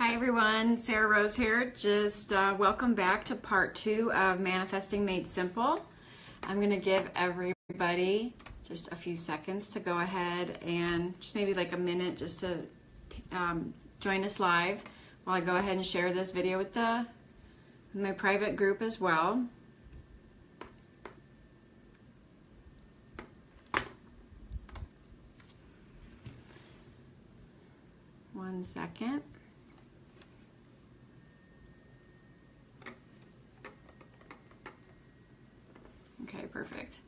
Hi everyone, Sarah Rose here. Just welcome back to part 2 of Manifesting Made Simple. I'm going to give everybody just a few seconds to go ahead and just maybe like a minute just to join us live while I go ahead and share this video with my private group as well. One second. Okay, perfect.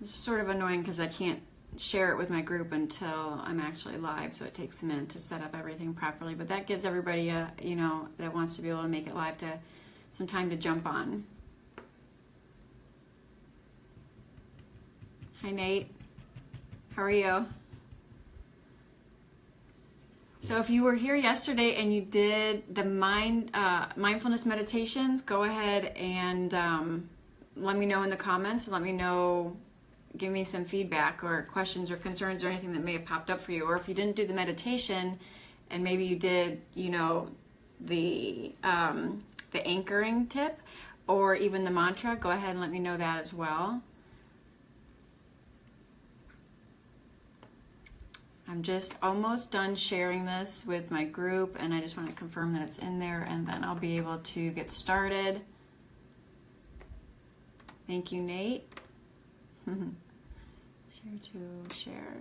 This is sort of annoying because I can't share it with my group until I'm actually live, so it takes a minute to set up everything properly. But that gives everybody that wants to be able to make it live some time to jump on. Hi Nate, how are you? So if you were here yesterday and you did the mindfulness meditations, go ahead and let me know in the comments. Let me know, give me some feedback or questions or concerns or anything that may have popped up for you. Or if you didn't do the meditation and maybe you did, the anchoring tip or even the mantra, go ahead and let me know that as well. I'm just almost done sharing this with my group, and I just want to confirm that it's in there, and then I'll be able to get started. Thank you, Nate. Share to share.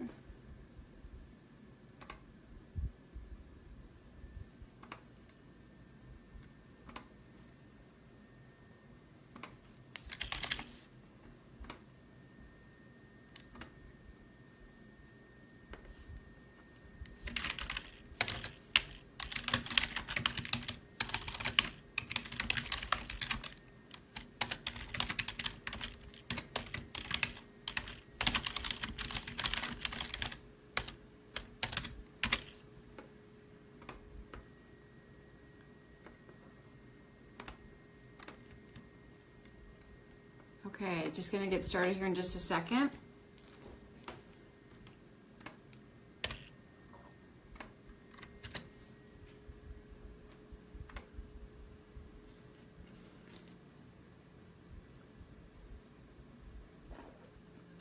Okay, just gonna get started here in just a second.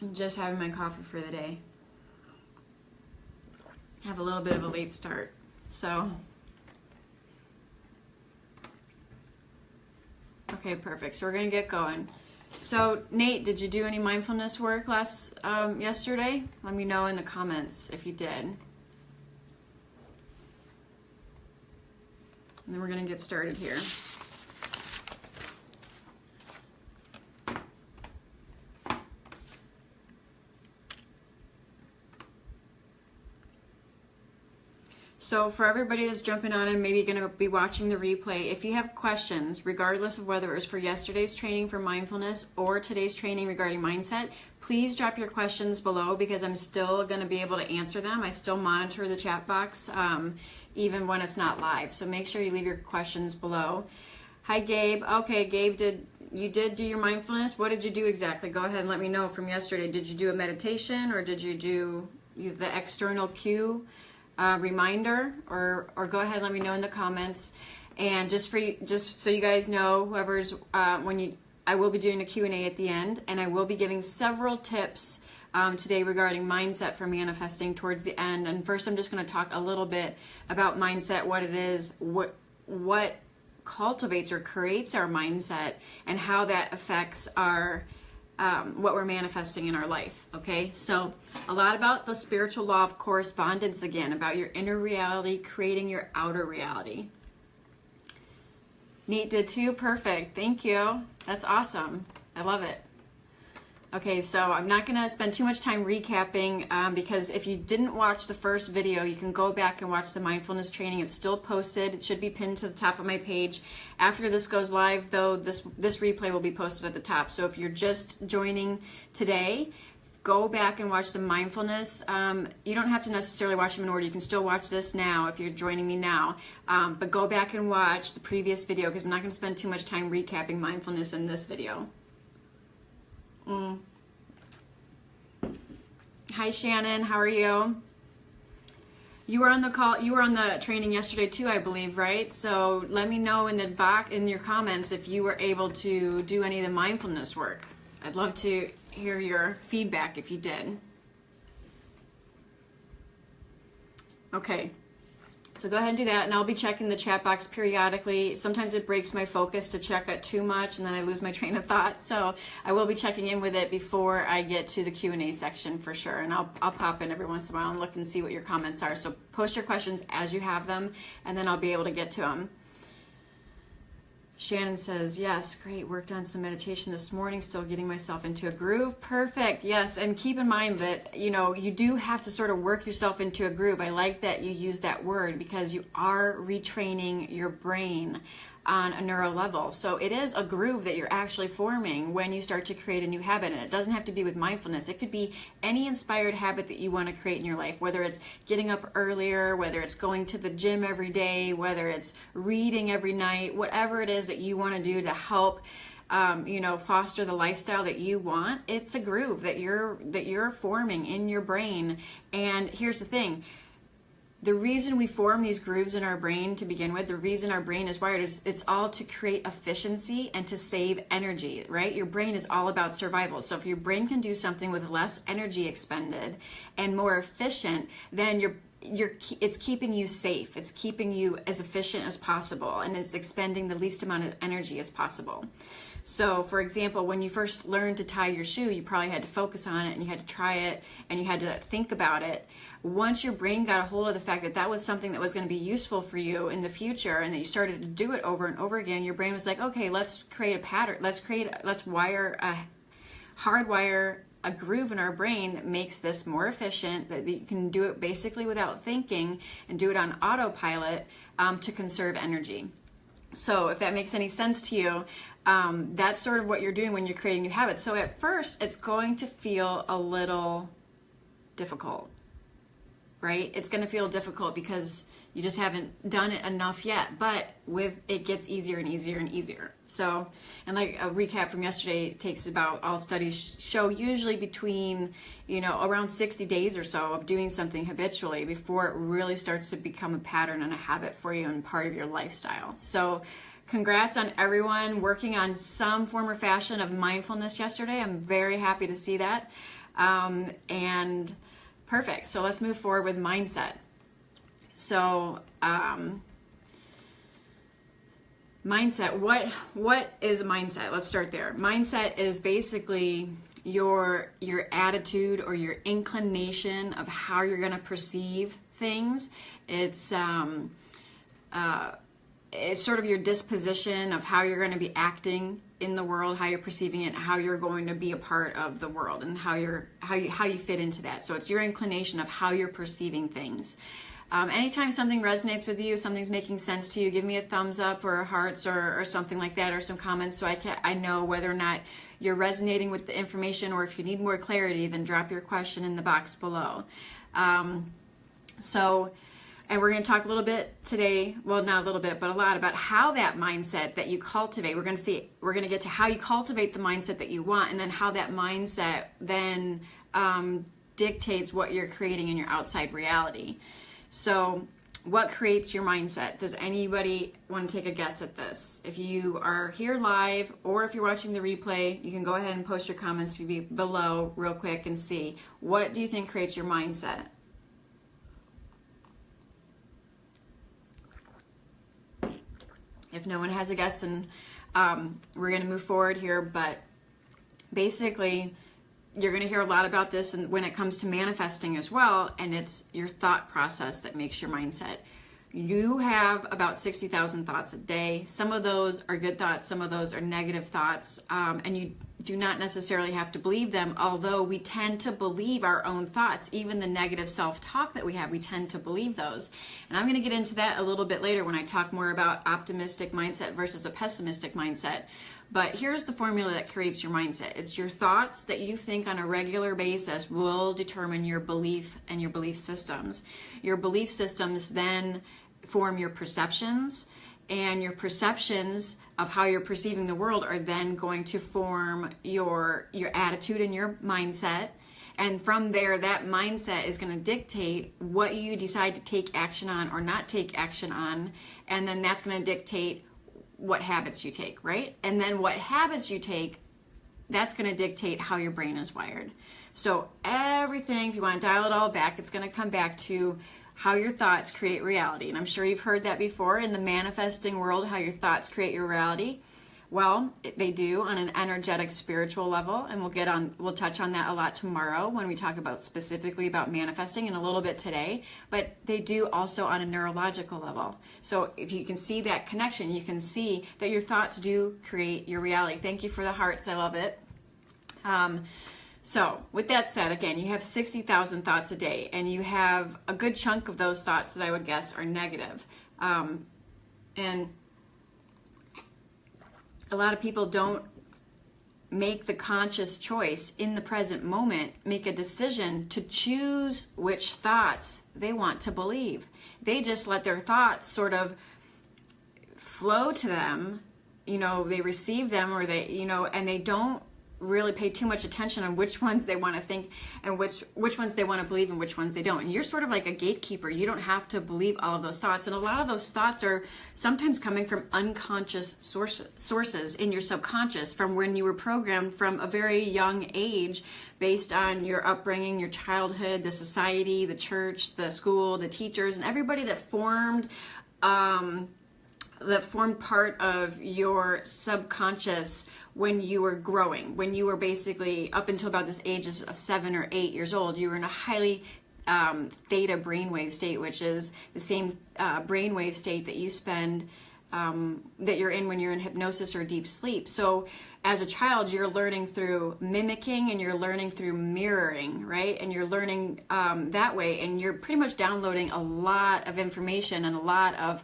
I'm just having my coffee for the day. Have a little bit of a late start, so. Okay, perfect, so we're gonna get going. So Nate, did you do any mindfulness work yesterday? Let me know in the comments if you did. And then we're gonna get started here. So for everybody that's jumping on and maybe going to be watching the replay, if you have questions, regardless of whether it was for yesterday's training for mindfulness or today's training regarding mindset, please drop your questions below because I'm still going to be able to answer them. I still monitor the chat box even when it's not live. So make sure you leave your questions below. Hi Gabe. Okay, Gabe, you did do your mindfulness? What did you do exactly? Go ahead and let me know from yesterday. Did you do a meditation or did you do the external cue? Reminder, or go ahead and let me know in the comments. And just so you guys know, whoever's I will be doing a Q&A at the end, and I will be giving several tips today regarding mindset for manifesting towards the end. And first, I'm just going to talk a little bit about mindset, what it is, what cultivates or creates our mindset, and how that affects our what we're manifesting in our life. Okay, so a lot about the spiritual law of correspondence again, about your inner reality creating your outer reality. Nate did too. Perfect. Thank you. That's awesome. I love it. Okay, so I'm not going to spend too much time recapping because if you didn't watch the first video, you can go back and watch the mindfulness training. It's still posted. It should be pinned to the top of my page. After this goes live, though, this replay will be posted at the top. So if you're just joining today, go back and watch the mindfulness. You don't have to necessarily watch them in order. You can still watch this now if you're joining me now. But go back and watch the previous video because I'm not going to spend too much time recapping mindfulness in this video. Hi Shannon, how are you? You were on the call, you were on the training yesterday too, I believe, right? So let me know in the box, in your comments, if you were able to do any of the mindfulness work. I'd love to hear your feedback if you did. Okay, so go ahead and do that, and I'll be checking the chat box periodically. Sometimes it breaks my focus to check it too much, and then I lose my train of thought. So I will be checking in with it before I get to the Q&A section for sure. And I'll pop in every once in a while and look and see what your comments are. So post your questions as you have them, and then I'll be able to get to them. Shannon says, yes, great, worked on some meditation this morning, still getting myself into a groove. Perfect, yes, and keep in mind that, you know, you do have to sort of work yourself into a groove. I like that you use that word because you are retraining your brain on a neuro level. So it is a groove that you're actually forming when you start to create a new habit. And it doesn't have to be with mindfulness. It could be any inspired habit that you want to create in your life, whether it's getting up earlier, whether it's going to the gym every day, whether it's reading every night, whatever it is that you want to do to help foster the lifestyle that you want. It's a groove that you're forming in your brain. And here's the thing. The reason we form these grooves in our brain to begin with, the reason our brain is wired, is it's all to create efficiency and to save energy, right? Your brain is all about survival. So if your brain can do something with less energy expended and more efficient, then it's keeping you safe. It's keeping you as efficient as possible, and it's expending the least amount of energy as possible. So, for example, when you first learned to tie your shoe, you probably had to focus on it, and you had to try it, and you had to think about it. Once your brain got a hold of the fact that that was something that was going to be useful for you in the future, and that you started to do it over and over again, your brain was like, okay, let's create a pattern. Let's hardwire a groove in our brain that makes this more efficient, that you can do it basically without thinking and do it on autopilot to conserve energy. So if that makes any sense to you, that's sort of what you're doing when you're creating new habits. So at first, it's going to feel a little difficult, right? It's going to feel difficult because you just haven't done it enough yet, but it gets easier and easier and easier. So, and like a recap from yesterday, it takes about, all studies show, usually between, around 60 days or so of doing something habitually before it really starts to become a pattern and a habit for you and part of your lifestyle. So congrats on everyone working on some form or fashion of mindfulness yesterday. I'm very happy to see that. And perfect. So let's move forward with mindset. So, mindset, what is mindset? Let's start there. Mindset is basically your attitude or your inclination of how you're going to perceive things. It's sort of your disposition of how you're going to be acting in the world, how you're perceiving it, how you're going to be a part of the world, and how you fit into that. So it's your inclination of how you're perceiving things. Anytime something resonates with you, something's making sense to you, give me a thumbs up or hearts or something like that, or some comments, so I know whether or not you're resonating with the information, or if you need more clarity, then drop your question in the box below. And we're going to talk a little bit today, well, not a little bit, but a lot, about how that mindset that you cultivate, we're going to get to how you cultivate the mindset that you want, and then how that mindset then dictates what you're creating in your outside reality. So what creates your mindset? Does anybody want to take a guess at this? If you are here live, or if you're watching the replay, you can go ahead and post your comments below real quick and see. What do you think creates your mindset? If no one has a guess, then we're going to move forward here. But basically, you're going to hear a lot about this when it comes to manifesting as well, and it's your thought process that makes your mindset. You have about 60,000 thoughts a day. Some of those are good thoughts, some of those are negative thoughts, and you do not necessarily have to believe them, although we tend to believe our own thoughts. Even the negative self-talk that we have, we tend to believe those. And I'm going to get into that a little bit later when I talk more about optimistic mindset versus a pessimistic mindset. But here's the formula that creates your mindset. It's your thoughts that you think on a regular basis will determine your belief and your belief systems. Your belief systems then form your perceptions, and your perceptions of how you're perceiving the world are then going to form your attitude and your mindset. And from there, that mindset is going to dictate what you decide to take action on or not take action on. And then that's going to dictate what habits you take, right? And then what habits you take, that's going to dictate how your brain is wired. So everything, if you want to dial it all back, it's going to come back to how your thoughts create reality. And I'm sure you've heard that before in the manifesting world, how your thoughts create your reality. Well, they do on an energetic spiritual level, and we'll touch on that a lot tomorrow when we talk about specifically about manifesting, and a little bit today, but they do also on a neurological level. So if you can see that connection, you can see that your thoughts do create your reality. Thank you for the hearts, I love it. So with that said, again, you have 60,000 thoughts a day, and you have a good chunk of those thoughts that I would guess are negative. And a lot of people don't make the conscious choice in the present moment, make a decision to choose which thoughts they want to believe. They just let their thoughts sort of flow to them, they receive them, or they, and they don't really pay too much attention on which ones they want to think and which ones they want to believe and which ones they don't. And you're sort of like a gatekeeper. You don't have to believe all of those thoughts. And a lot of those thoughts are sometimes coming from unconscious sources in your subconscious, from when you were programmed from a very young age based on your upbringing, your childhood, the society, the church, the school, the teachers, and everybody that formed part of your subconscious when you were growing, when you were basically up until about this age of 7 or 8 years old. You were in a highly theta brainwave state, which is the same brainwave state that you spend, that you're in when you're in hypnosis or deep sleep. So as a child, you're learning through mimicking, and you're learning through mirroring, right? And you're learning that way, and you're pretty much downloading a lot of information and a lot of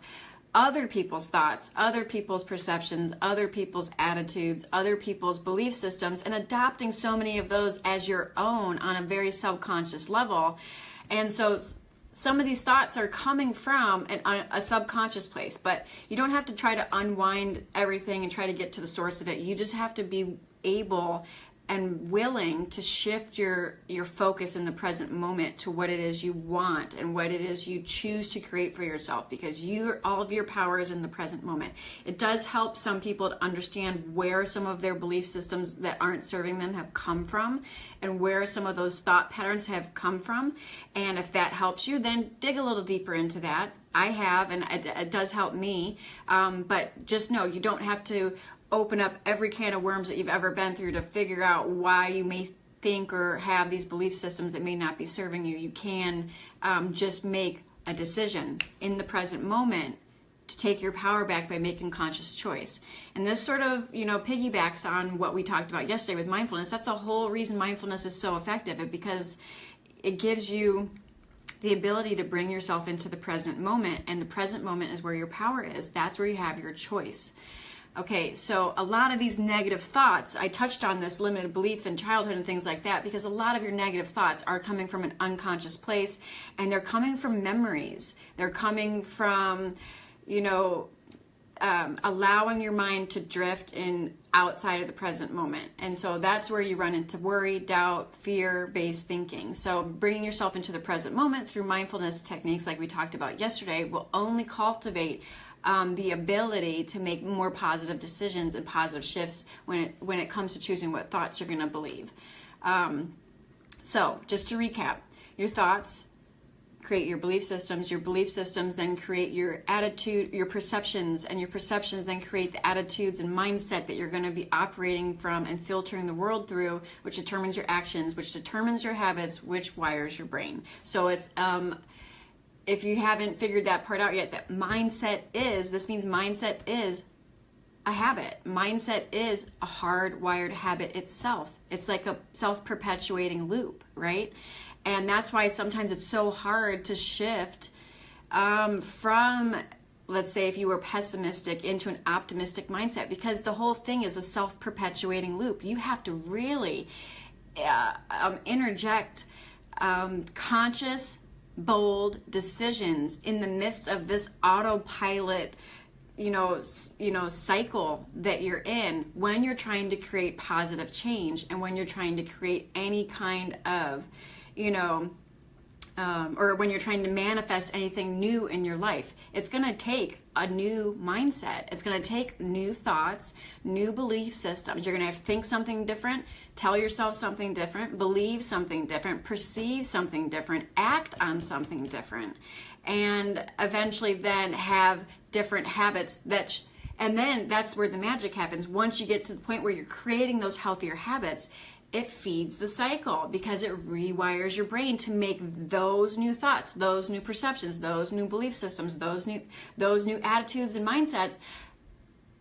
other people's thoughts, other people's perceptions, other people's attitudes, other people's belief systems, and adopting so many of those as your own on a very subconscious level. And so some of these thoughts are coming from a subconscious place, but you don't have to try to unwind everything and try to get to the source of it. You just have to be able and willing to shift your focus in the present moment to what it is you want and what it is you choose to create for yourself, because all of your power is in the present moment. It does help some people to understand where some of their belief systems that aren't serving them have come from, and where some of those thought patterns have come from. And if that helps you, then dig a little deeper into that. I have, and it does help me, but just know you don't have to open up every can of worms that you've ever been through to figure out why you may think or have these belief systems that may not be serving you. You can just make a decision in the present moment to take your power back by making conscious choice. And this sort of, piggybacks on what we talked about yesterday with mindfulness. That's the whole reason mindfulness is so effective, because it gives you the ability to bring yourself into the present moment, and the present moment is where your power is. That's where you have your choice. Okay, so a lot of these negative thoughts, I touched on this limited belief in childhood and things like that, because a lot of your negative thoughts are coming from an unconscious place, and they're coming from memories. They're coming from, allowing your mind to drift in outside of the present moment. And so that's where you run into worry, doubt, fear-based thinking. So bringing yourself into the present moment through mindfulness techniques like we talked about yesterday will only cultivate the ability to make more positive decisions and positive shifts when it comes to choosing what thoughts you're going to believe. So just to recap, your thoughts create your belief systems then create your attitude, your perceptions, and your perceptions then create the attitudes and mindset that you're going to be operating from and filtering the world through, which determines your actions, which determines your habits, which wires your brain. So it's if you haven't figured that part out yet, that this means mindset is a habit. Mindset is a hardwired habit itself. It's like a self-perpetuating loop, right? And that's why sometimes it's so hard to shift from, let's say, if you were pessimistic into an optimistic mindset, because the whole thing is a self-perpetuating loop. You have to really interject conscious, bold decisions in the midst of this autopilot cycle that you're in when you're trying to create positive change and when you're trying to create any kind of, or when you're trying to manifest anything new in your life. It's going to take a new mindset. It's going to take new thoughts, new belief systems. You're going to have to think something different, tell yourself something different, believe something different, perceive something different, act on something different, and eventually then have different habits and then that's where the magic happens. Once you get to the point where you're creating those healthier habits, it feeds the cycle because it rewires your brain to make those new thoughts, those new perceptions, those new belief systems, those new attitudes and mindsets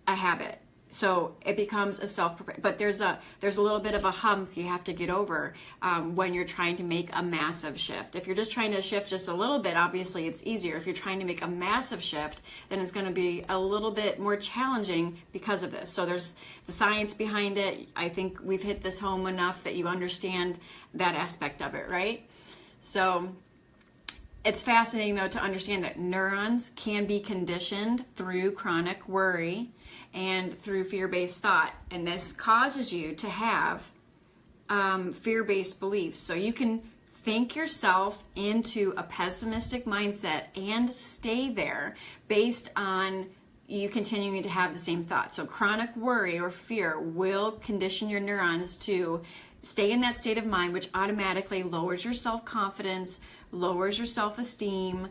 a habit. So it becomes a but there's a little bit of a hump you have to get over when you're trying to make a massive shift. If you're just trying to shift just a little bit, obviously it's easier. If you're trying to make a massive shift, then it's going to be a little bit more challenging because of this. So there's the science behind it. I think we've hit this home enough that you understand that aspect of it, right? So it's fascinating, though, to understand that neurons can be conditioned through chronic worry and through fear-based thought. And this causes you to have fear-based beliefs. So you can think yourself into a pessimistic mindset and stay there based on you continuing to have the same thought. So chronic worry or fear will condition your neurons to stay in that state of mind, which automatically lowers your self-confidence, lowers your self-esteem,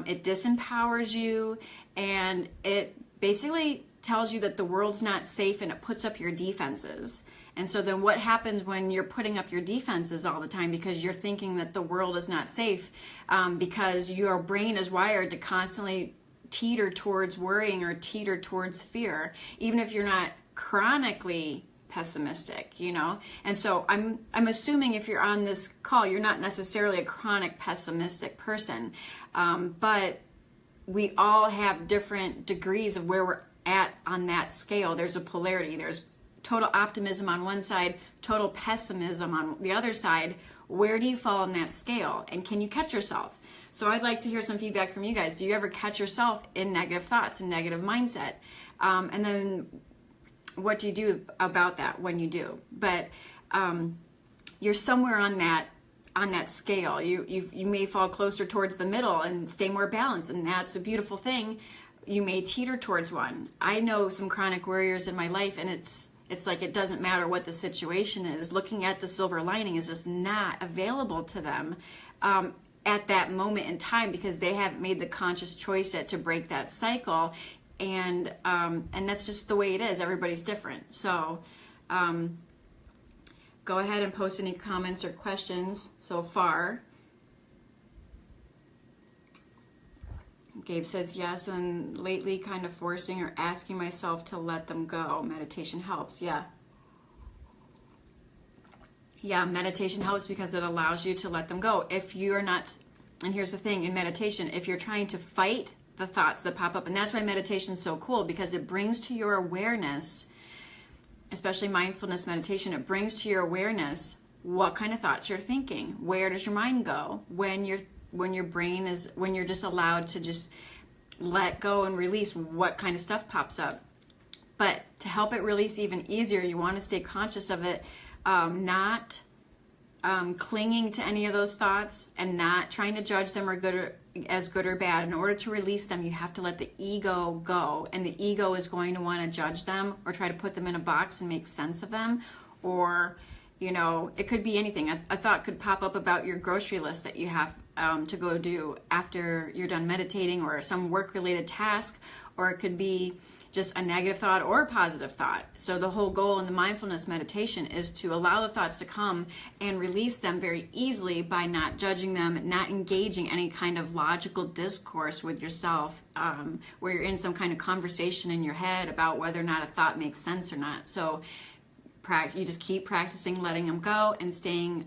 it disempowers you, and it basically tells you that the world's not safe, and it puts up your defenses. And so then what happens when you're putting up your defenses all the time because you're thinking that the world is not safe, because your brain is wired to constantly teeter towards worrying or teeter towards fear, even if you're not chronically pessimistic, And so I'm assuming if you're on this call, you're not necessarily a chronic pessimistic person, but we all have different degrees of where we're at on that scale. There's a polarity. There's total optimism on one side, total pessimism on the other side. Where do you fall on that scale? And can you catch yourself? So I'd like to hear some feedback from you guys. Do you ever catch yourself in negative thoughts and negative mindset? And then what do you do about that when you do? But you're somewhere on that scale. You may fall closer towards the middle and stay more balanced, and that's a beautiful thing. You may teeter towards one. I know some chronic worriers in my life, and it's like it doesn't matter what the situation is. Looking at the silver lining is just not available to them at that moment in time because they haven't made the conscious choice yet to break that cycle. And that's just the way it is. Everybody's different. So go ahead and post any comments or questions so far. Gabe says yes, and lately kind of forcing or asking myself to let them go. Meditation helps. Yeah, meditation helps because it allows you to let them go. If you're not, and here's the thing, in meditation, if you're trying to fight the thoughts that pop up, and that's why meditation is so cool, because it brings to your awareness, especially mindfulness meditation, it brings to your awareness what kind of thoughts you're thinking. Where does your mind go when you're just allowed to just let go and release what kind of stuff pops up. But to help it release even easier, you want to stay conscious of it, not clinging to any of those thoughts and not trying to judge them or good or bad. In order to release them, you have to let the ego go, and the ego is going to want to judge them or try to put them in a box and make sense of them, or it could be anything. A thought could pop up about your grocery list that you have to go do after you're done meditating, or some work-related task, or it could be just a negative thought or a positive thought. So the whole goal in the mindfulness meditation is to allow the thoughts to come and release them very easily by not judging them, not engaging any kind of logical discourse with yourself, where you're in some kind of conversation in your head about whether or not a thought makes sense or not. So you just keep practicing letting them go and staying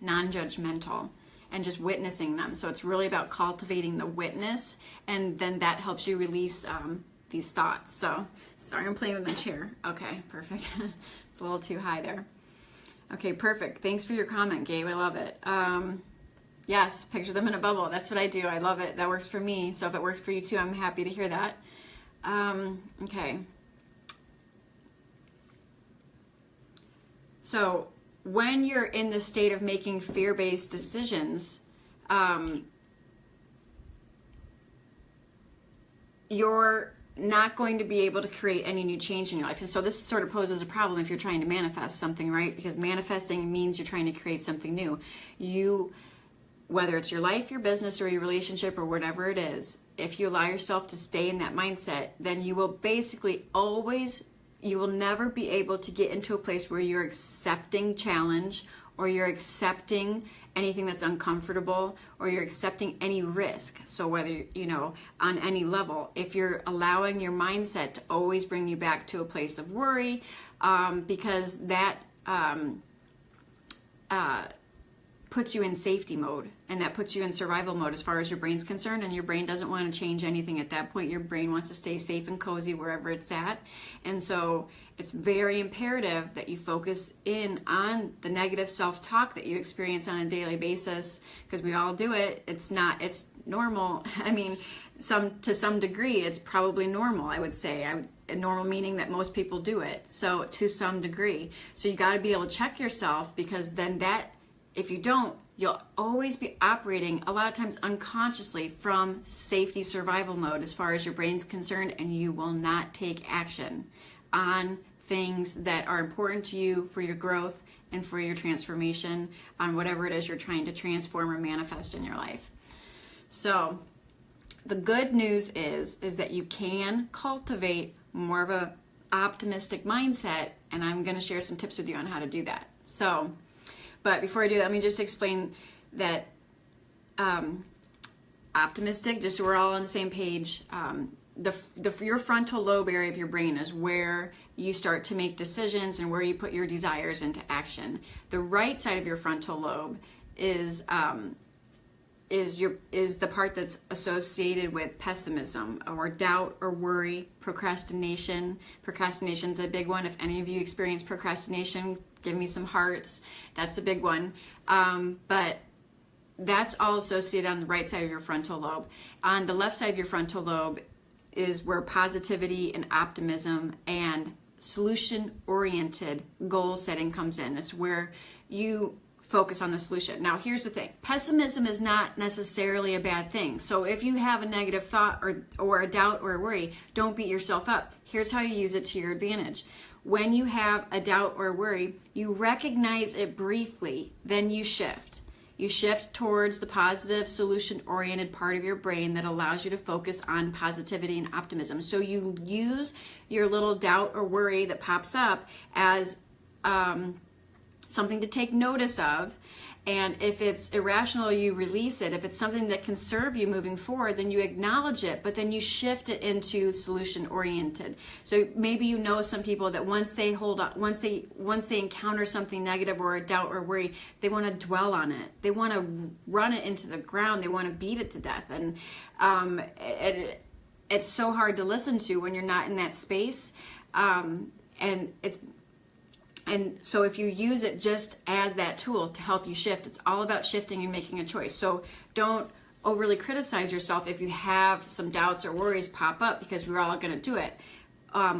non-judgmental and just witnessing them. So it's really about cultivating the witness, and then that helps you release these thoughts. So, sorry, I'm playing with my chair. Okay, perfect. It's a little too high there. Okay, perfect. Thanks for your comment, Gabe. I love it. Yes, picture them in a bubble. That's what I do. I love it. That works for me. So if it works for you too, I'm happy to hear that. Okay. So when you're in the state of making fear-based decisions, you're not going to be able to create any new change in your life. And so this sort of poses a problem if you're trying to manifest something, right? Because manifesting means you're trying to create something new. Whether it's your life, your business, or your relationship, or whatever it is, if you allow yourself to stay in that mindset, then you will basically you will never be able to get into a place where you're accepting challenge, or you're accepting anything that's uncomfortable, or you're accepting any risk. So whether, on any level, if you're allowing your mindset to always bring you back to a place of worry, because that puts you in safety mode, and that puts you in survival mode as far as your brain's concerned, and your brain doesn't want to change anything at that point. Your brain wants to stay safe and cozy wherever it's at. And so it's very imperative that you focus in on the negative self-talk that you experience on a daily basis, because we all do it. It's normal. I mean, to some degree, it's probably normal, I would say. Normal meaning that most people do it. So to some degree. So you got to be able to check yourself, because then if you don't, you'll always be operating, a lot of times unconsciously, from safety survival mode as far as your brain's concerned, and you will not take action on things that are important to you for your growth and for your transformation, on whatever it is you're trying to transform or manifest in your life. So the good news is that you can cultivate more of a optimistic mindset, and I'm going to share some tips with you on how to do that. But before I do that, let me just explain that optimistic, just so we're all on the same page, your frontal lobe area of your brain is where you start to make decisions and where you put your desires into action. The right side of your frontal lobe is the part that's associated with pessimism or doubt or worry, procrastination. Procrastination's a big one. If any of you experience procrastination, give me some hearts. That's a big one. But that's all associated on the right side of your frontal lobe. On the left side of your frontal lobe is where positivity and optimism and solution-oriented goal setting comes in. It's where you focus on the solution. Now, here's the thing. Pessimism is not necessarily a bad thing. So if you have a negative thought or a doubt or a worry, don't beat yourself up. Here's how you use it to your advantage. When you have a doubt or worry, you recognize it briefly, then you shift. You shift towards the positive, solution-oriented part of your brain that allows you to focus on positivity and optimism. So you use your little doubt or worry that pops up as something to take notice of, and if it's irrational, you release it. If it's something that can serve you moving forward, then you acknowledge it, but then you shift it into solution-oriented. So maybe you know some people that once they encounter something negative or a doubt or worry, they want to dwell on it. They want to run it into the ground. They want to beat it to death, and it's so hard to listen to when you're not in that space, And so if you use it just as that tool to help you shift, it's all about shifting and making a choice. So don't overly criticize yourself if you have some doubts or worries pop up, because we're all going to do it.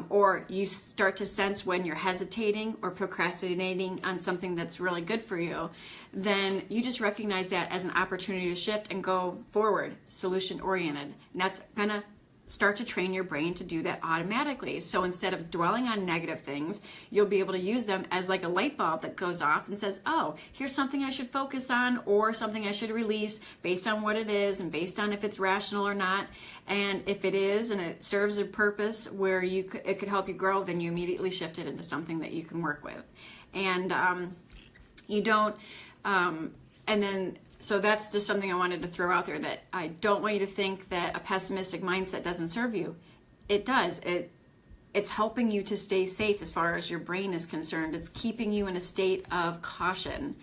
Or you start to sense when you're hesitating or procrastinating on something that's really good for you, then you just recognize that as an opportunity to shift and go forward, solution-oriented. And that's going to start to train your brain to do that automatically. So instead of dwelling on negative things, you'll be able to use them as like a light bulb that goes off and says, oh, here's something I should focus on, or something I should release based on what it is and based on if it's rational or not. And if it is and it serves a purpose where it could help you grow, then you immediately shift it into something that you can work with. And so that's just something I wanted to throw out there, that I don't want you to think that a pessimistic mindset doesn't serve you. It does. It's helping you to stay safe as far as your brain is concerned. It's keeping you in a state of caution.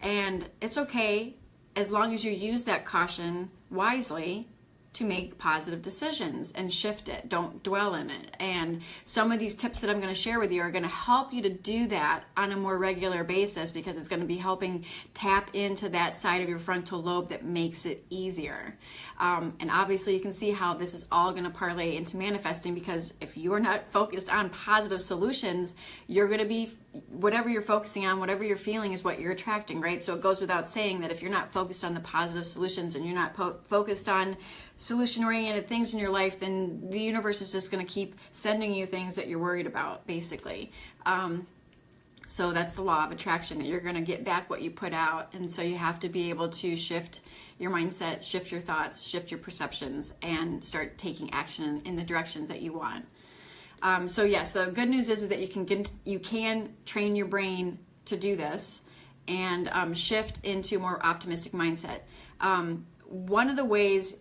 And it's okay as long as you use that caution wisely to make positive decisions and shift it. Don't dwell in it. And some of these tips that I'm going to share with you are going to help you to do that on a more regular basis, because it's going to be helping tap into that side of your frontal lobe that makes it easier. And obviously you can see how this is all going to parlay into manifesting, because if you're not focused on positive solutions, you're going to be, whatever you're focusing on, whatever you're feeling is what you're attracting, right? So it goes without saying that if you're not focused on the positive solutions and you're not focused on solution-oriented things in your life, then the universe is just going to keep sending you things that you're worried about, basically. So that's the law of attraction. You're going to get back what you put out, and so you have to be able to shift your mindset, shift your thoughts, shift your perceptions, and start taking action in the directions that you want. So yes, the good news is that you can train your brain to do this and shift into a more optimistic mindset. One of the ways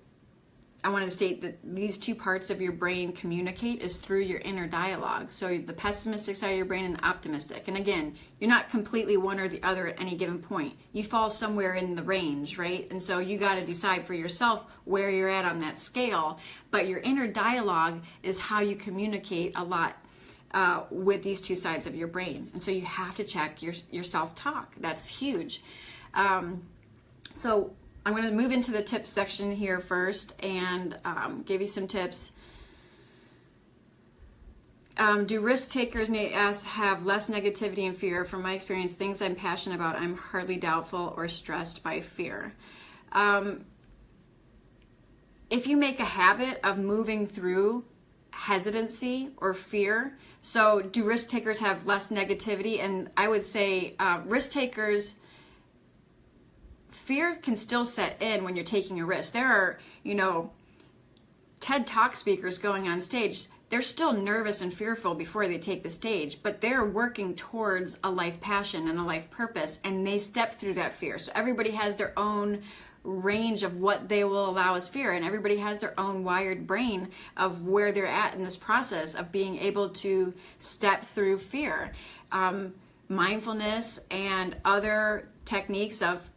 I wanted to state that these two parts of your brain communicate is through your inner dialogue. So the pessimistic side of your brain and the optimistic. And again, you're not completely one or the other at any given point. You fall somewhere in the range, right? And so you got to decide for yourself where you're at on that scale. But your inner dialogue is how you communicate a lot with these two sides of your brain. And so you have to check your self-talk. That's huge. So I'm going to move into the tips section here first and give you some tips. Do risk takers have less negativity and fear? From my experience, things I'm passionate about, I'm hardly doubtful or stressed by fear. If you make a habit of moving through hesitancy or fear, so do risk takers have less negativity? And I would say risk takers, fear can still set in when you're taking a risk. There are, TED Talk speakers going on stage. They're still nervous and fearful before they take the stage, but they're working towards a life passion and a life purpose, and they step through that fear. So everybody has their own range of what they will allow as fear, and everybody has their own wired brain of where they're at in this process of being able to step through fear. Mindfulness and other techniques of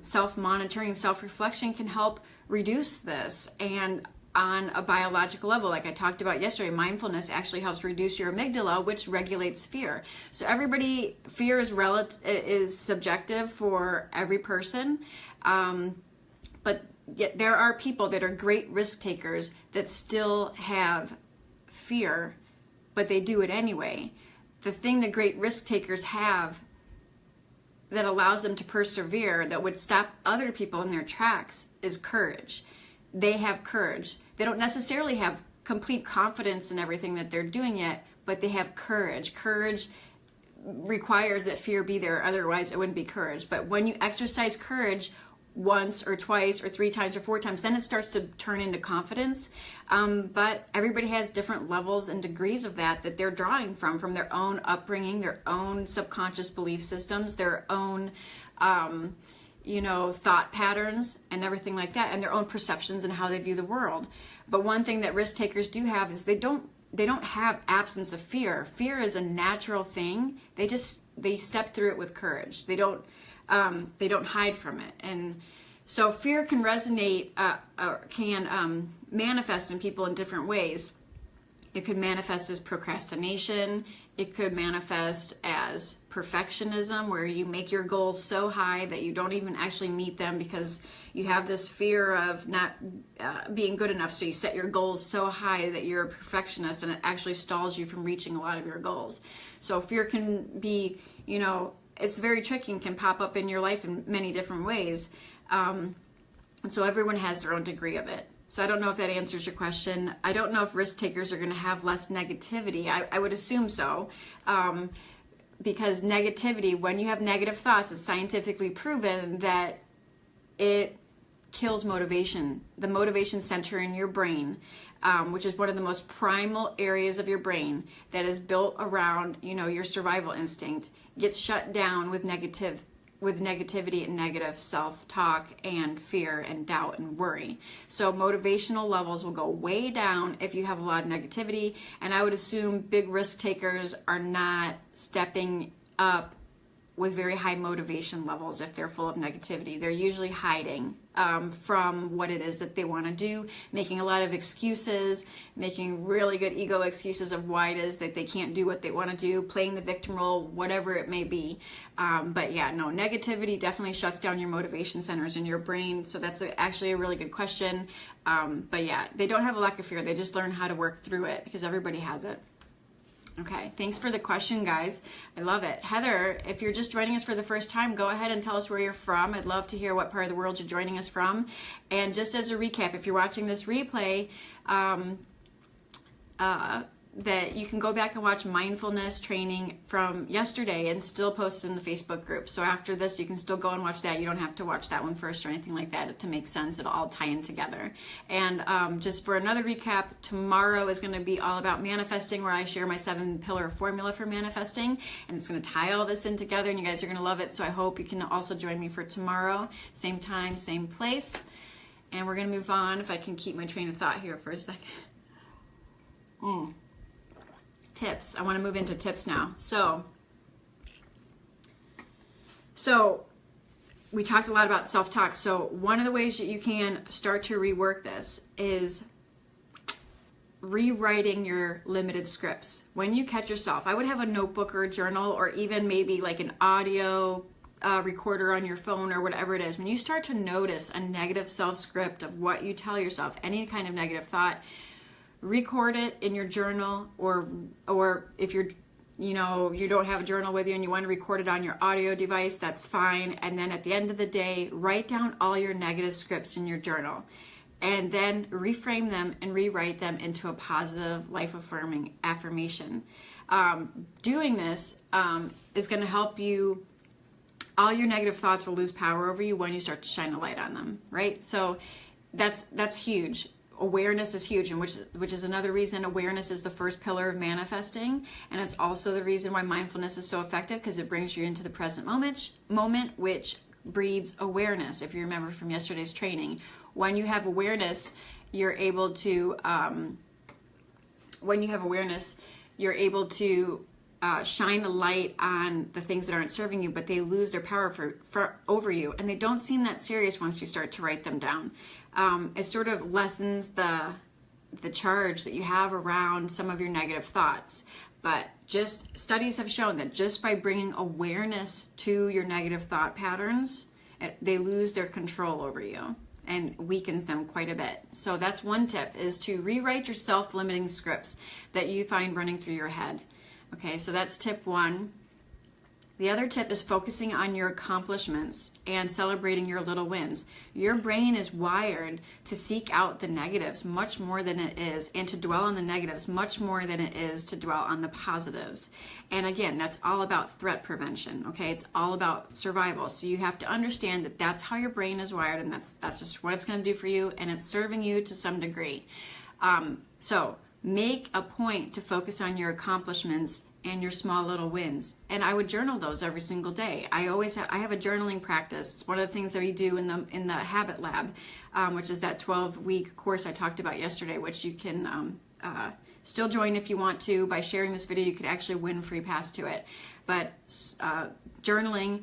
self-monitoring, self-reflection can help reduce this. And on a biological level, like I talked about yesterday, mindfulness actually helps reduce your amygdala, which regulates fear. So fear is subjective for every person, but yet there are people that are great risk takers that still have fear, but they do it anyway. The thing that great risk takers have that allows them to persevere, that would stop other people in their tracks, is courage. They have courage. They don't necessarily have complete confidence in everything that they're doing yet, but they have courage. Courage requires that fear be there, otherwise it wouldn't be courage. But when you exercise courage once or twice or 3 times or 4 times, then it starts to turn into confidence. But everybody has different levels and degrees of that they're drawing from their own upbringing, their own subconscious belief systems, their own thought patterns and everything like that, and their own perceptions and how they view the world. But one thing that risk takers do have is they don't have absence of fear. Fear is a natural thing. They step through it with courage. They don't hide from it. And so fear can resonate, or can manifest in people in different ways. It could manifest as procrastination. It could manifest as perfectionism, where you make your goals so high that you don't even actually meet them because you have this fear of not being good enough. So you set your goals so high that you're a perfectionist, and it actually stalls you from reaching a lot of your goals. So fear can be, it's very tricky and can pop up in your life in many different ways. And so everyone has their own degree of it. So I don't know if that answers your question. I don't know if risk takers are going to have less negativity. I would assume so. Because negativity, when you have negative thoughts, it's scientifically proven that it kills motivation. The motivation center in your brain, which is one of the most primal areas of your brain that is built around, your survival instinct, gets shut down with negativity and negative self-talk and fear and doubt and worry. So motivational levels will go way down if you have a lot of negativity, and I would assume big risk takers are not stepping up with very high motivation levels if they're full of negativity. They're usually hiding from what it is that they want to do, making a lot of excuses, making really good ego excuses of why it is that they can't do what they want to do, playing the victim role, whatever it may be. But yeah, no, negativity definitely shuts down your motivation centers in your brain. So that's actually a really good question. But yeah, they don't have a lack of fear. They just learn how to work through it because everybody has it. Okay, thanks for the question, guys. I love it. Heather, if you're just joining us for the first time, go ahead and tell us where you're from. I'd love to hear what part of the world you're joining us from. And just as a recap, if you're watching this replay, that you can go back and watch mindfulness training from yesterday and still post it in the Facebook group. So after this, you can still go and watch that. You don't have to watch that one first or anything like that to make sense. It'll all tie in together. And just for another recap, tomorrow is going to be all about manifesting, where I share my 7-pillar formula for manifesting. And it's going to tie all this in together, and you guys are going to love it. So I hope you can also join me for tomorrow. Same time, same place. And we're going to move on, if I can keep my train of thought here for a second. Tips. I want to move into tips now. So we talked a lot about self-talk. So one of the ways that you can start to rework this is rewriting your limited scripts. When you catch yourself, I would have a notebook or a journal, or even maybe like an audio recorder on your phone or whatever it is. When you start to notice a negative self-script of what you tell yourself, any kind of negative thought, record it in your journal, or if you're, you don't have a journal with you and you want to record it on your audio device, that's fine. And then at the end of the day, write down all your negative scripts in your journal, and then reframe them and rewrite them into a positive, life-affirming affirmation. Doing this is going to help you. All your negative thoughts will lose power over you when you start to shine a light on them, right? So that's huge. Awareness is huge, and which is another reason awareness is the first pillar of manifesting, and it's also the reason why mindfulness is so effective, because it brings you into the present moment, which breeds awareness. If you remember from yesterday's training, when you have awareness, you're able to shine the light on the things that aren't serving you, but they lose their power over you, and they don't seem that serious once you start to write them down. It sort of lessens the charge that you have around some of your negative thoughts. But just studies have shown that just by bringing awareness to your negative thought patterns, they lose their control over you and weakens them quite a bit. So that's one tip, is to rewrite your self-limiting scripts that you find running through your head. Okay, so that's tip one. The other tip is focusing on your accomplishments and celebrating your little wins. Your brain is wired to seek out the negatives much more than it is, and to dwell on the negatives much more than it is to dwell on the positives. And again, that's all about threat prevention, okay? It's all about survival. So you have to understand that that's how your brain is wired, and that's just what it's going to do for you, and it's serving you to some degree. So make a point to focus on your accomplishments and your small little wins. And I would journal those every single day. I have a journaling practice. It's one of the things that we do in the Habit Lab, which is that 12-week course I talked about yesterday, which you can still join if you want to. By sharing this video, you could actually win a free pass to it. But journaling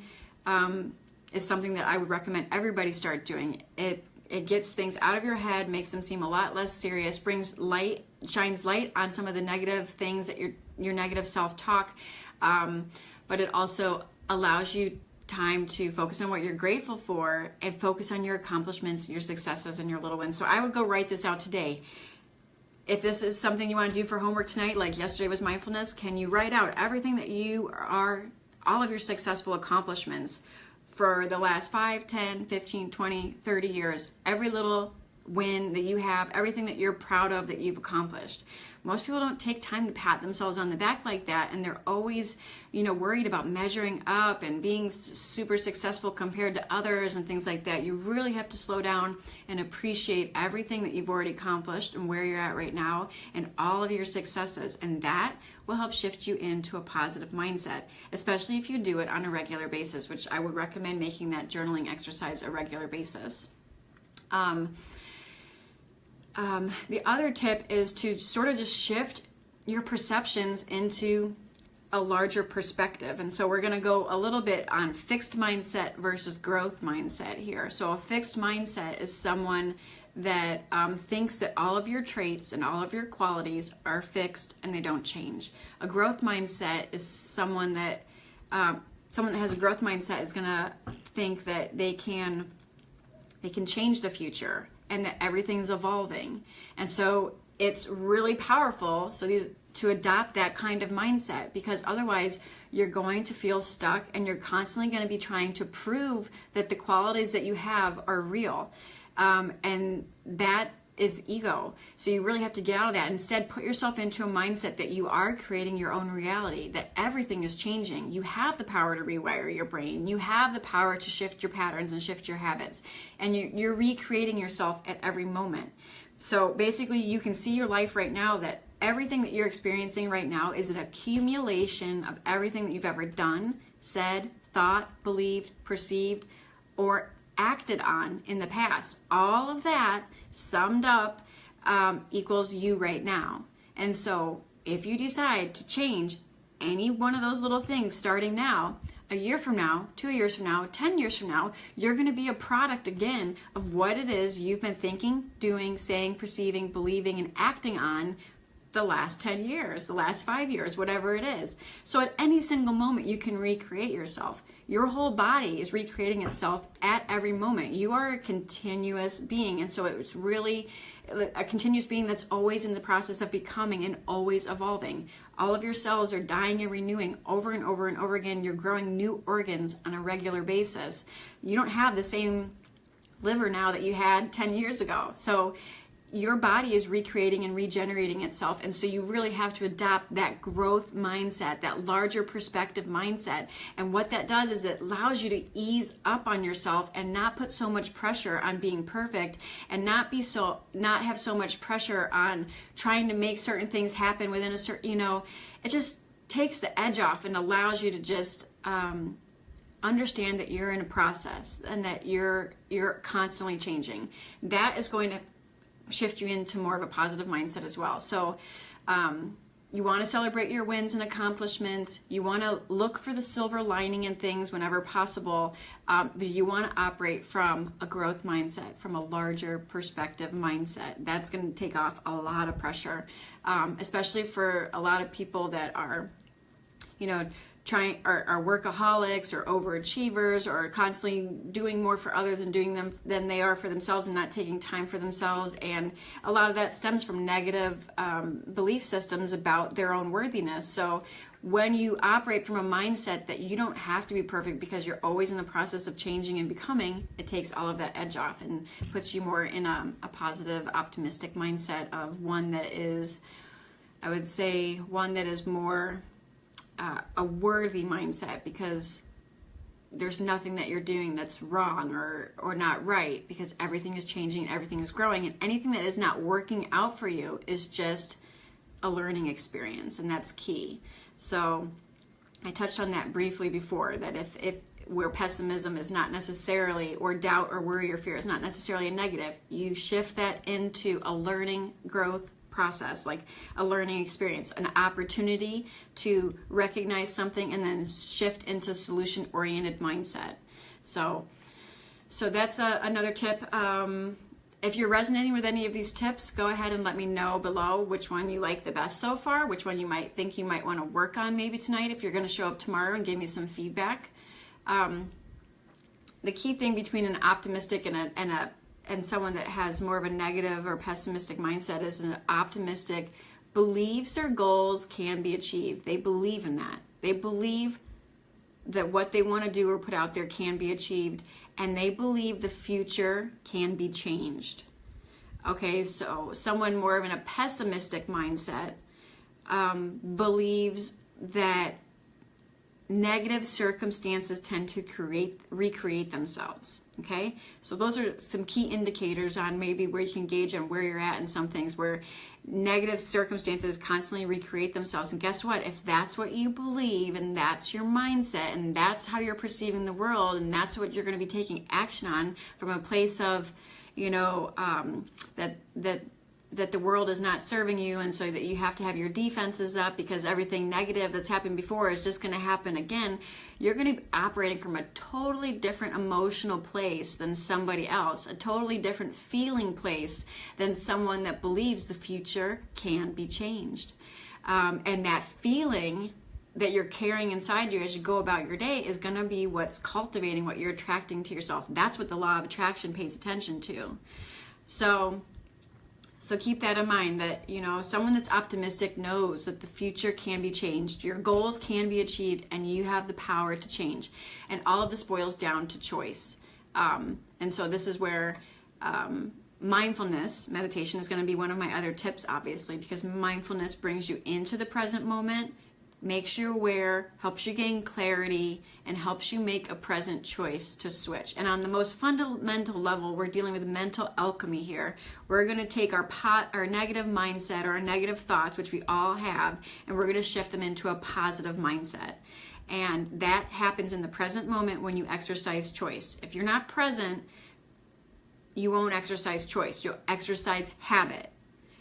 is something that I would recommend everybody start doing. It gets things out of your head, makes them seem a lot less serious, shines light on some of the negative things that your negative self-talk, but it also allows you time to focus on what you're grateful for and focus on your accomplishments, your successes, and your little wins. So I would go write this out today. If this is something you want to do for homework tonight, like yesterday was mindfulness, can you write out everything that all of your successful accomplishments for the last 5, 10, 15, 20, 30 years, every little win that you have, everything that you're proud of that you've accomplished. Most people don't take time to pat themselves on the back like that, and they're always, worried about measuring up and being super successful compared to others and things like that. You really have to slow down and appreciate everything that you've already accomplished and where you're at right now and all of your successes, and that will help shift you into a positive mindset, especially if you do it on a regular basis, which I would recommend making that journaling exercise a regular basis. The other tip is to sort of just shift your perceptions into a larger perspective. And so we're going to go a little bit on fixed mindset versus growth mindset here. So a fixed mindset is someone that thinks that all of your traits and all of your qualities are fixed and they don't change. A growth mindset is someone that has a growth mindset is going to think that they can change the future and that everything's evolving. And so it's really powerful to adopt that kind of mindset, because otherwise you're going to feel stuck and you're constantly going to be trying to prove that the qualities that you have are real. And that is ego. So you really have to get out of that. Instead, put yourself into a mindset that you are creating your own reality, that everything is changing. You have the power to rewire your brain. You have the power to shift your patterns and shift your habits. And you're recreating yourself at every moment. So basically, you can see your life right now that everything that you're experiencing right now is an accumulation of everything that you've ever done, said, thought, believed, perceived, or acted on in the past. All of that summed up equals you right now. And so if you decide to change any one of those little things starting now, a year from now, 2 years from now, 10 years from now, you're going to be a product again of what it is you've been thinking, doing, saying, perceiving, believing, and acting on the last 10 years, the last 5 years, whatever it is. So at any single moment, you can recreate yourself. Your whole body is recreating itself at every moment. You are a continuous being. And so it's really a continuous being that's always in the process of becoming and always evolving. All of your cells are dying and renewing over and over and over again. You're growing new organs on a regular basis. You don't have the same liver now that you had 10 years ago. So your body is recreating and regenerating itself. And so you really have to adopt that growth mindset, that larger perspective mindset. And what that does is it allows you to ease up on yourself and not put so much pressure on being perfect, and not have so much pressure on trying to make certain things happen within a certain, it just takes the edge off and allows you to just understand that you're in a process and that you're constantly changing. That is going to shift you into more of a positive mindset as well. So you want to celebrate your wins and accomplishments. You want to look for the silver lining in things whenever possible. But you want to operate from a growth mindset, from a larger perspective mindset. That's going to take off a lot of pressure, especially for a lot of people that are, are workaholics or overachievers, or constantly doing more for others than they are for themselves, and not taking time for themselves. And a lot of that stems from negative belief systems about their own worthiness. So when you operate from a mindset that you don't have to be perfect because you're always in the process of changing and becoming, it takes all of that edge off and puts you more in a positive, optimistic mindset of one that is, I would say, one that is more a worthy mindset, because there's nothing that you're doing that's wrong or not right, because everything is changing, everything is growing, and anything that is not working out for you is just a learning experience, and that's key. So I touched on that briefly before, that if where pessimism is not necessarily, or doubt or worry or fear is not necessarily a negative, you shift that into a learning growth process, like a learning experience, an opportunity to recognize something and then shift into solution-oriented mindset. So that's another tip. If you're resonating with any of these tips, go ahead and let me know below which one you like the best so far, which one you might think you might want to work on maybe tonight if you're going to show up tomorrow, and give me some feedback. The key thing between an optimistic and someone that has more of a negative or pessimistic mindset is an optimistic believes their goals can be achieved. They believe in that. They believe that what they want to do or put out there can be achieved, and they believe the future can be changed. Okay, so someone more of in a pessimistic mindset believes that negative circumstances tend to recreate themselves. Okay, so those are some key indicators on maybe where you can gauge on where you're at in some things, where negative circumstances constantly recreate themselves. And guess what? If that's what you believe, and that's your mindset, and that's how you're perceiving the world, and that's what you're going to be taking action on from a place of, that the world is not serving you, and so that you have to have your defenses up because everything negative that's happened before is just going to happen again, you're going to be operating from a totally different emotional place than somebody else, a totally different feeling place than someone that believes the future can be changed. And that feeling that you're carrying inside you as you go about your day is going to be what's cultivating what you're attracting to yourself. That's what the law of attraction pays attention to. So keep that in mind, that, you know, someone that's optimistic knows that the future can be changed. Your goals can be achieved, and you have the power to change. And all of this boils down to choice. And so this is where mindfulness meditation is going to be one of my other tips, obviously, because mindfulness brings you into the present moment, makes you aware, helps you gain clarity, and helps you make a present choice to switch. And on the most fundamental level, we're dealing with mental alchemy here. We're going to take our negative mindset or our negative thoughts, which we all have, and we're going to shift them into a positive mindset. And that happens in the present moment when you exercise choice. If you're not present, you won't exercise choice. You'll exercise habit.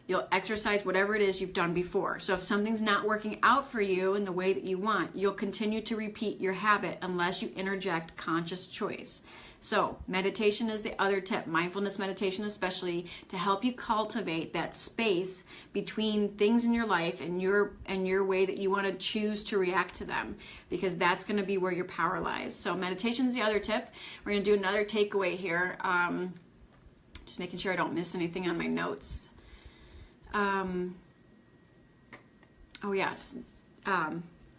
You'll exercise whatever it is you've done before. So if something's not working out for you in the way that you want, you'll continue to repeat your habit unless you interject conscious choice. So meditation is the other tip, mindfulness meditation especially, to help you cultivate that space between things in your life and your way that you want to choose to react to them, because that's going to be where your power lies. So meditation is the other tip. We're going to do another takeaway here. Just making sure I don't miss anything on my notes. Oh yes,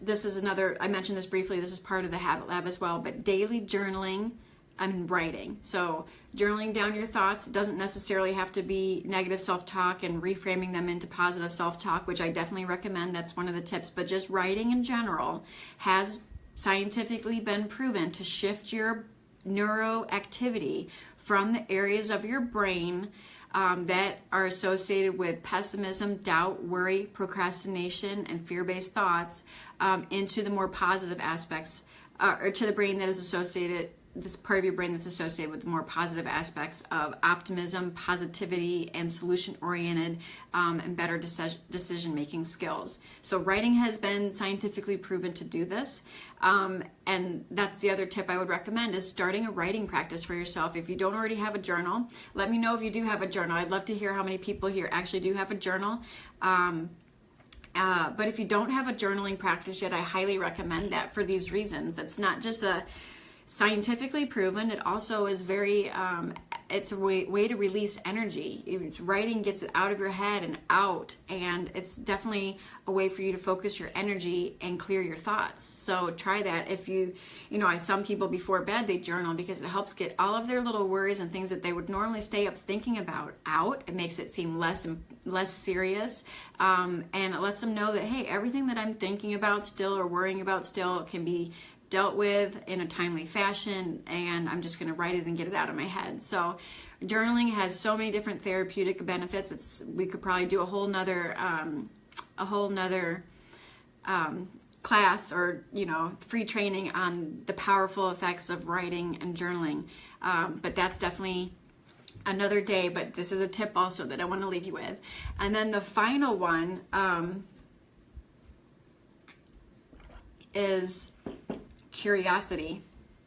this is another, I mentioned this briefly, this is part of the Habit Lab as well, but daily journaling and writing. So journaling down your thoughts, it doesn't necessarily have to be negative self-talk and reframing them into positive self-talk, which I definitely recommend. That's one of the tips, but just writing in general has scientifically been proven to shift your neuroactivity from the areas of your brain that are associated with pessimism, doubt, worry, procrastination, and fear-based thoughts into the more positive aspects, or to the brain that is associated, this part of your brain that's associated with the more positive aspects of optimism, positivity, and solution-oriented and better decision-making skills. So writing has been scientifically proven to do this. And that's the other tip I would recommend, is starting a writing practice for yourself. If you don't already have a journal, let me know if you do have a journal. I'd love to hear how many people here actually do have a journal. But if you don't have a journaling practice yet, I highly recommend that for these reasons. It's not just a scientifically proven, it also is very, it's a way to release energy. Writing gets it out of your head and out, and it's definitely a way for you to focus your energy and clear your thoughts. So try that. If some people before bed, they journal because it helps get all of their little worries and things that they would normally stay up thinking about out. It makes it seem less serious, and it lets them know that, hey, everything that I'm thinking about still or worrying about still can be dealt with in a timely fashion, and I'm just going to write it and get it out of my head. So journaling has so many different therapeutic benefits. We could probably do a whole nother class or free training on the powerful effects of writing and journaling, but that's definitely another day. But this is a tip also that I want to leave you with. And then the final one is curiosity.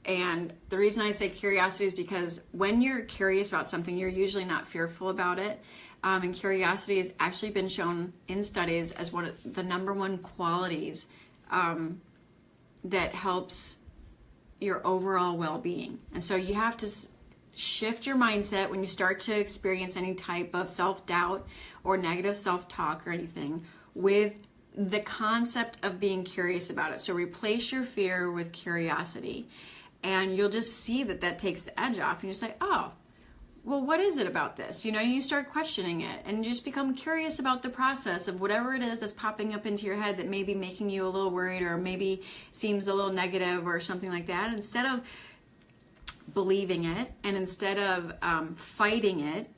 And the reason I say curiosity is because when you're curious about something, you're usually not fearful about it. And curiosity has actually been shown in studies as one of the number one qualities that helps your overall well-being. And so you have to shift your mindset when you start to experience any type of self-doubt or negative self-talk or anything with the concept of being curious about it. So replace your fear with curiosity, and you'll just see that takes the edge off, and you say, oh, well, what is it about this? You start questioning it, and you just become curious about the process of whatever it is that's popping up into your head that may be making you a little worried or maybe seems a little negative or something like that. Instead of believing it and instead of fighting it,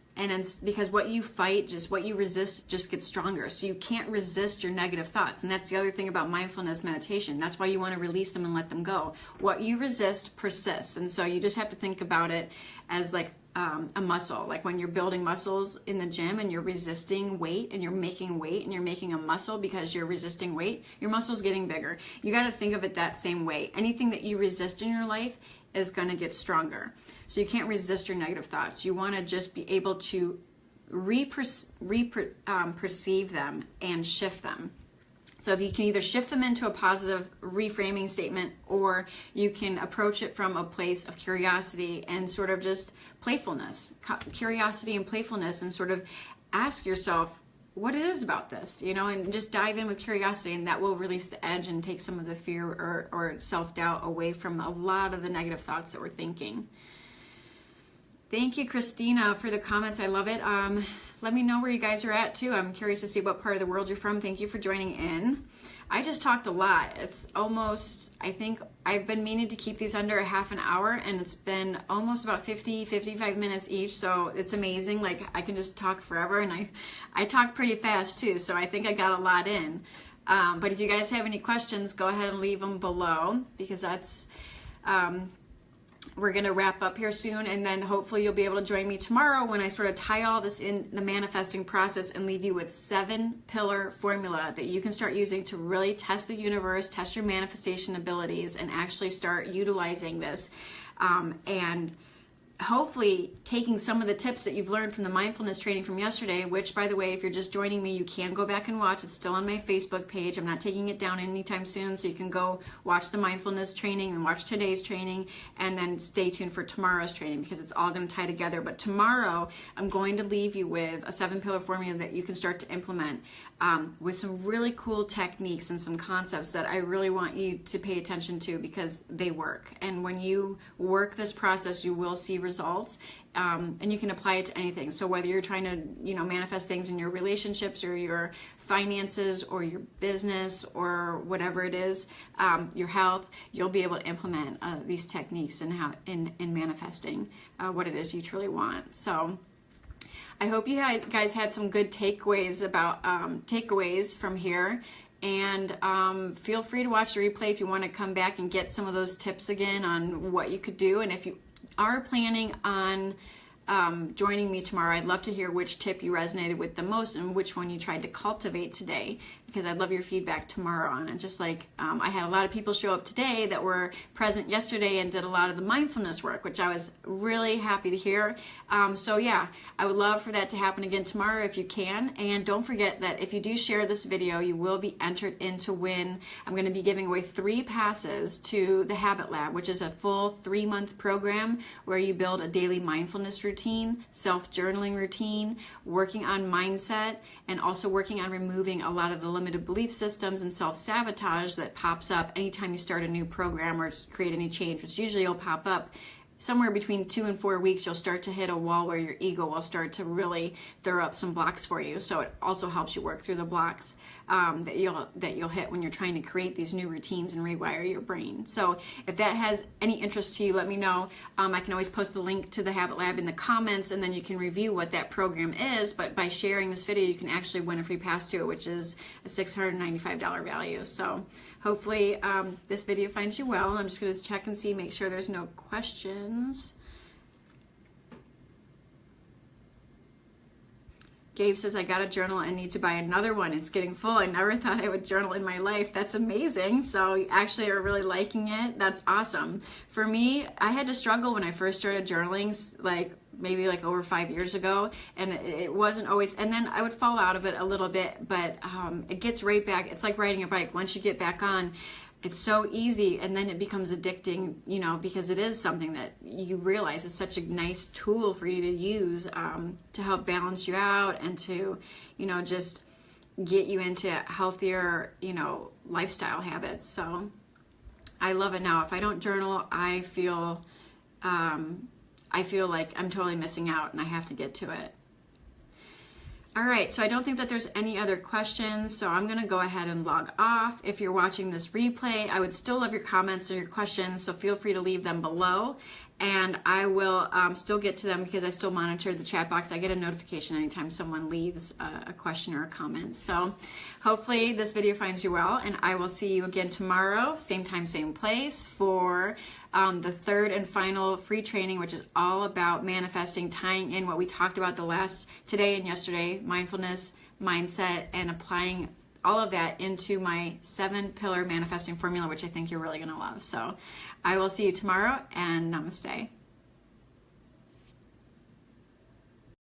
because what you fight, what you resist just gets stronger. So you can't resist your negative thoughts. And that's the other thing about mindfulness meditation. That's why you want to release them and let them go. What you resist persists. And so you just have to think about it as like a muscle. Like when you're building muscles in the gym and you're resisting weight and you're making weight and you're making a muscle because you're resisting weight, your muscle's getting bigger. You got to think of it that same way. Anything that you resist in your life is going to get stronger. So you can't resist your negative thoughts. You want to just be able to perceive them and shift them. So if you can either shift them into a positive reframing statement, or you can approach it from a place of curiosity and sort of just playfulness, curiosity and playfulness, and sort of ask yourself what it is about this, you know, and just dive in with curiosity, and that will release the edge and take some of the fear or self-doubt away from a lot of the negative thoughts that we're thinking. Thank you, Christina, for the comments. I love it. Let me know where you guys are at too. I'm curious to see what part of the world you're from. Thank you for joining in. I just talked a lot. It's almost, I think I've been meaning to keep these under a half an hour, and it's been almost about 55 minutes each. So it's amazing. Like I can just talk forever, and I talk pretty fast too. So I think I got a lot in. But if you guys have any questions, go ahead and leave them below, because that's, we're going to wrap up here soon, and then hopefully you'll be able to join me tomorrow when I sort of tie all this in the manifesting process and leave you with 7-pillar formula that you can start using to really test the universe, test your manifestation abilities, and actually start utilizing this. And hopefully taking some of the tips that you've learned from the mindfulness training from yesterday, which, by the way, if you're just joining me, you can go back and watch. It's still on my Facebook page. I'm not taking it down anytime soon, so you can go watch the mindfulness training and watch today's training, and then stay tuned for tomorrow's training, because it's all going to tie together. But tomorrow, I'm going to leave you with a 7-pillar formula that you can start to implement with some really cool techniques and some concepts that I really want you to pay attention to, because they work. And when you work this process, you will see results, and you can apply it to anything. So whether you're trying to, you know, manifest things in your relationships or your finances or your business or whatever it is, your health, you'll be able to implement these techniques in manifesting what it is you truly want. So I hope you guys had some good takeaways from here. And feel free to watch the replay if you want to come back and get some of those tips again on what you could do. And if you are planning on joining me tomorrow, I'd love to hear which tip you resonated with the most and which one you tried to cultivate today, because I'd love your feedback tomorrow on it. Just like I had a lot of people show up today that were present yesterday and did a lot of the mindfulness work, which I was really happy to hear. So yeah, I would love for that to happen again tomorrow if you can. And don't forget that if you do share this video, you will be entered in to win. I'm going to be giving away 3 passes to the Habit Lab, which is a full 3-month program where you build a daily mindfulness routine, self-journaling routine, working on mindset, and also working on removing a lot of the limited belief systems and self-sabotage that pops up anytime you start a new program or create any change, which usually will pop up somewhere between 2 and 4 weeks. You'll start to hit a wall where your ego will start to really throw up some blocks for you. So it also helps you work through the blocks that you'll hit when you're trying to create these new routines and rewire your brain. So if that has any interest to you, let me know. I can always post the link to the Habit Lab in the comments, and then you can review what that program is. But by sharing this video, you can actually win a free pass to it, which is a $695 value. So hopefully this video finds you well. I'm just going to check and see, make sure there's no questions. Gabe says, I got a journal and need to buy another one. It's getting full. I never thought I would journal in my life. That's amazing. So you actually are really liking it. That's awesome. For me, I had to struggle when I first started journaling, maybe over 5 years ago, and it wasn't always, and then I would fall out of it a little bit, but it gets right back. It's like riding a bike. Once you get back on, it's so easy, and then it becomes addicting, because it is something that you realize is such a nice tool for you to use to help balance you out and to, just get you into healthier, lifestyle habits. So I love it now. If I don't journal, I feel like I'm totally missing out, and I have to get to it. All right, so I don't think that there's any other questions, so I'm going to go ahead and log off. If you're watching this replay, I would still love your comments or your questions, so feel free to leave them below. and I will still get to them because I still monitor the chat box. I get a notification anytime someone leaves a question or a comment. So hopefully this video finds you well, and I will see you again tomorrow, same time, same place, for the third and final free training, which is all about manifesting, tying in what we talked about today and yesterday, mindfulness, mindset, and applying all of that into my 7-pillar manifesting formula, which I think you're really going to love. So I will see you tomorrow, and namaste.